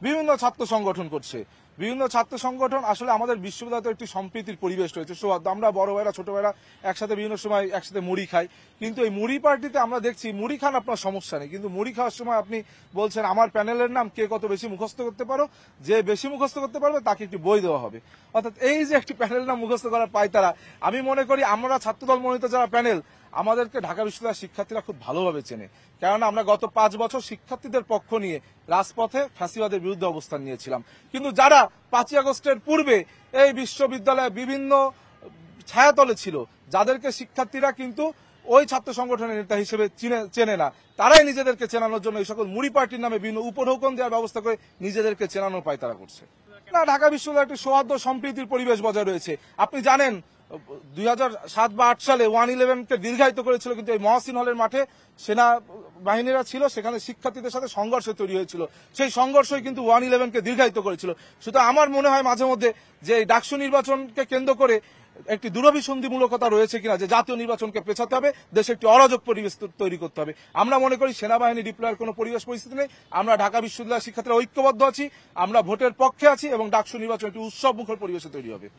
বিভিন্ন ছাত্র সংগঠন করছে, বিভিন্ন ছাত্র সংগঠন। আসলে আমাদের বিশ্ববিদ্যালয়ে একটি সম্প্রীতির পরিবেশ রয়েছে, সৌহার্দ্য। আমরা বড় ভাইরা ছোট ভাইরা একসাথে বিভিন্ন সময় একসাথে মুড়ি খাই, কিন্তু এই মুড়ি পার্টিতে আমরা দেখছি মুড়ি খান আপনার সমস্যা নেই, কিন্তু মুড়ি খাওয়ার সময় আপনি বলছেন আমার প্যানেলের নাম কে কত বেশি মুখস্থ করতে পারো, যে বেশি মুখস্থ করতে পারবে তাকে একটি বই দেওয়া হবে। অর্থাৎ এই যে একটি প্যানেলের নাম মুখস্থ করার পায়তারা, আমি মনে করি আমরা ছাত্রদল মনোনীত যারা প্যানেল, আমাদেরকে ঢাকা বিশ্ববিদ্যালয়ের শিক্ষার্থীরা খুব ভালোভাবে চেনে, কেননা আমরা গত 5 বছর শিক্ষার্থীদের পক্ষ নিয়ে রাজপথে ফ্যাসিবাদের বিরুদ্ধে অবস্থান নিয়েছিলাম। কিন্তু যারা 5ই আগস্টের পূর্বে এই বিশ্ববিদ্যালয়ে বিভিন্ন ছায়াতলে ছিল, যাদেরকে শিক্ষার্থীরা কিন্তু ওই ছাত্র সংগঠনের নেতা হিসেবে চেনে না, তারাই নিজেদেরকে চেনানোর জন্য এই সকল মুড়ি পার্টির নামে বিভিন্ন উপঢৌকন দেওয়ার ব্যবস্থা করে নিজেদেরকে চেনানোর পায়তারা করছে। না, ঢাকা বিশ্ববিদ্যালয়ে একটি সৌহার্দ্য সম্প্রীতির পরিবেশ বজায় রয়েছে। আপনি জানেন 2007 বা 8 সালে 111-কে দীর্ঘায়িত করেছিল, কিন্তু এই মহসিন হলের মাঠে সেনা বাহিনীরা ছিল, সেখানে শিক্ষার্থীদের সাথে সংঘর্ষ তৈরি হয়েছিল, সেই সংঘর্ষই কিন্তু 111-কে দীর্ঘায়িত করেছিল। সুতরাং আমার মনে হয় মাঝে মধ্যে যে এই ডাকসু নির্বাচনকে কেন্দ্র করে একটি দুরভিসন্ধিমূলকতা রয়েছে কিনা, যে জাতীয় নির্বাচনকে পেছাতে হবে, দেশে একটি অরাজক পরিবেশ তৈরি করতে হবে। আমরা মনে করি সেনাবাহিনী ডিপ্লয়ের কোনো পরিবেশ পরিস্থিতি নেই। আমরা ঢাকা বিশ্ববিদ্যালয়ের শিক্ষার্থীরা ঐক্যবদ্ধ আছি, আমরা ভোটের পক্ষে আছি এবং ডাকসু নির্বাচন একটি উৎসব মুখর পরিবেশে তৈরি হবে।